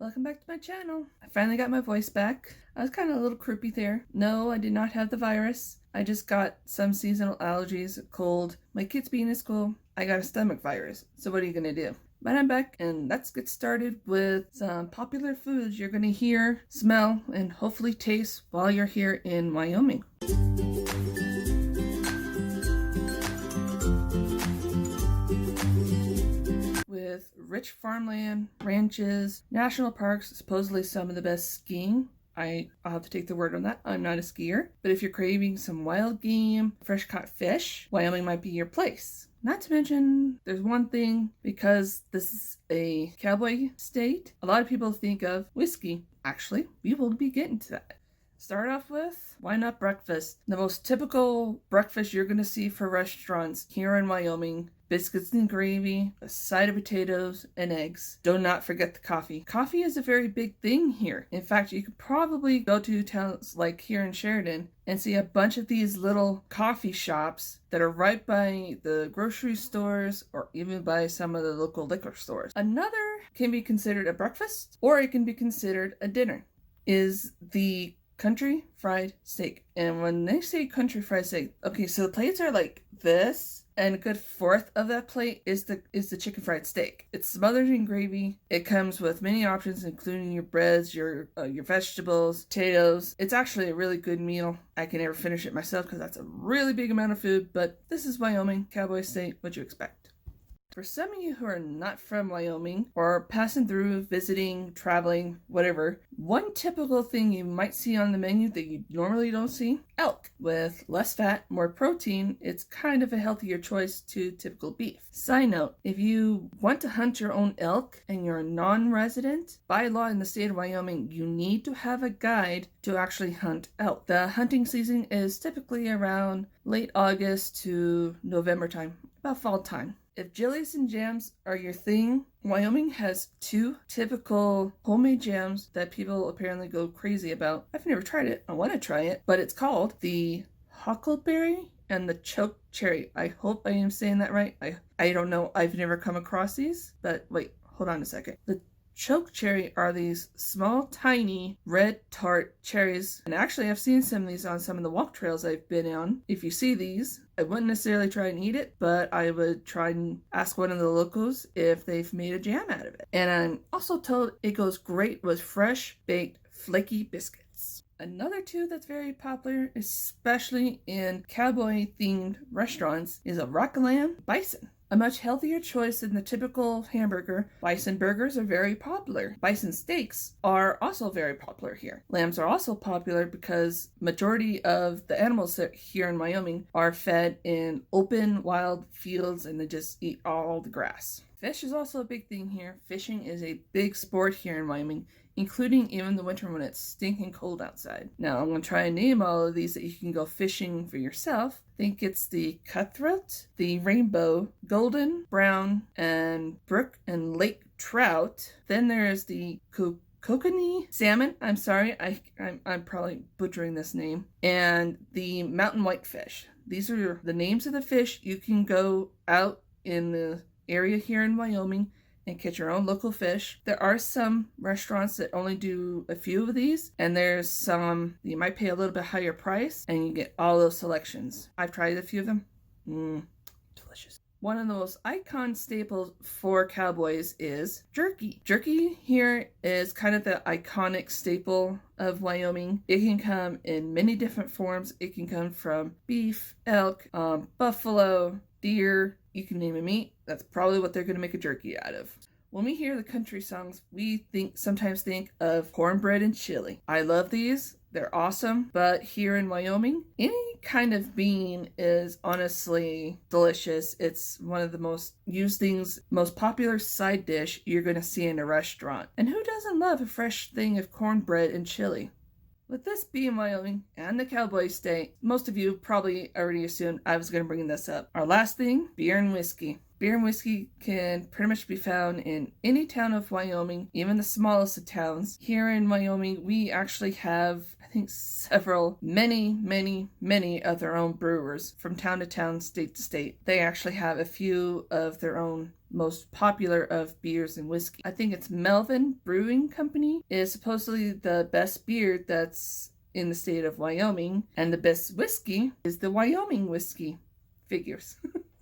Welcome back to my channel. I finally got my voice back. I was kind of a little croupy there. No, I did not have the virus. I just got some seasonal allergies, a cold. My kids being in school, I got a stomach virus. So what are you gonna do? But I'm back, and let's get started with some popular foods you're gonna hear, smell, and hopefully taste while you're here in Wyoming. With rich farmland, ranches, national parks, supposedly some of the best skiing. I'll have to take the word on that. I'm not a skier. But if you're craving some wild game, fresh caught fish, Wyoming might be your place. Not to mention, there's one thing, because this is a cowboy state, a lot of people think of whiskey. Actually, we will be getting to that. Start off with, why not breakfast? The most typical breakfast you're going to see for restaurants here in Wyoming: biscuits and gravy, a side of potatoes, and eggs. Do not forget the coffee. Coffee is a very big thing here. In fact, you could probably go to towns like here in Sheridan and see a bunch of these little coffee shops that are right by the grocery stores or even by some of the local liquor stores. Another can be considered a breakfast, or it can be considered a dinner, is the country fried steak. And when they say country fried steak, okay, so the plates are like this, and a good fourth of that plate is the chicken fried steak. It's smothered in gravy. It comes with many options, including your breads, your vegetables, potatoes. It's actually a really good meal. I can never finish it myself because that's a really big amount of food, but this is Wyoming, cowboy state. What'd you expect? For some of you who are not from Wyoming or passing through, visiting, traveling, whatever, one typical thing you might see on the menu that you normally don't see: elk. With less fat, more protein, it's kind of a healthier choice to typical beef. Side note, if you want to hunt your own elk and you're a non-resident, by law in the state of Wyoming, you need to have a guide to actually hunt elk. The hunting season is typically around late August to November time, about fall time. If jellies and jams are your thing, Wyoming has two typical homemade jams that people apparently go crazy about. I've never tried it. I want to try it, but it's called the huckleberry and the choke cherry. I hope I am saying that right. I don't know. I've never come across these, but wait, hold on a second. The choke cherry are these small, tiny, red tart cherries. And actually, I've seen some of these on some of the walk trails I've been on. If you see these, I wouldn't necessarily try and eat it, but I would try and ask one of the locals if they've made a jam out of it. And I'm also told it goes great with fresh, baked, flaky biscuits. Another two that's very popular, especially in cowboy-themed restaurants, is a rack of lamb, Bison. A much healthier choice than the typical hamburger. Bison burgers are very popular. Bison steaks are also very popular here. Lambs are also popular because majority of the animals that here in Wyoming are fed in open, wild fields, and they just eat all the grass. Fish is also a big thing here. Fishing is a big sport here in Wyoming, including even the winter when it's stinking cold outside. Now, I'm going to try and name all of these that you can go fishing for yourself. I think it's the cutthroat, the rainbow, golden, brown, and brook and lake trout. Then there's the kokanee salmon. I'm sorry, I'm probably butchering this name. And the mountain whitefish. These are the names of the fish. You can go out in the area here in Wyoming and catch your own local fish. There are some restaurants that only do a few of these, and there's some you might pay a little bit higher price and you get all those selections. I've tried a few of them. Delicious. One of the most icon staples for cowboys is jerky. Jerky here is kind of the iconic staple of Wyoming. It can come in many different forms. It can come from beef, elk, buffalo, deer. You can name a meat. That's probably what they're going to make a jerky out of. When we hear the country songs, we sometimes think of cornbread and chili. I love these. They're awesome. But here in Wyoming, any kind of bean is honestly delicious. It's one of the most used things, most popular side dish you're going to see in a restaurant. And who doesn't love a fresh thing of cornbread and chili? With this being Wyoming and the cowboy state, most of you probably already assumed I was going to bring this up. Our last thing, beer and whiskey. Beer and whiskey can pretty much be found in any town of Wyoming, even the smallest of towns. Here in Wyoming, we actually have, I think, many of their own brewers from town to town, state to state. They actually have a few of their own most popular of beers and whiskey. I think it's Melvin Brewing Company is supposedly the best beer that's in the state of Wyoming, and the best whiskey is the Wyoming whiskey. Figures.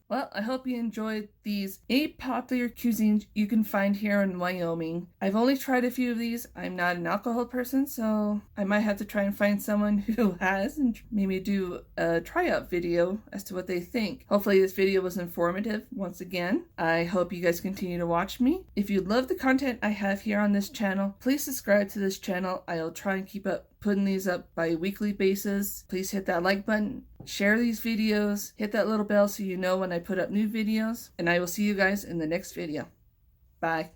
Well, I hope you enjoyed these 8 popular cuisines you can find here in Wyoming. I've only tried a few of these. I'm not an alcohol person, so I might have to try and find someone who has and maybe do a tryout video as to what they think. Hopefully this video was informative once again. I hope you guys continue to watch me. If you love the content I have here on this channel, please subscribe to this channel. I'll try and keep up putting these up by a weekly basis. Please hit that like button, share these videos, hit that little bell so you know when I put up new videos, and I will see you guys in the next video. Bye.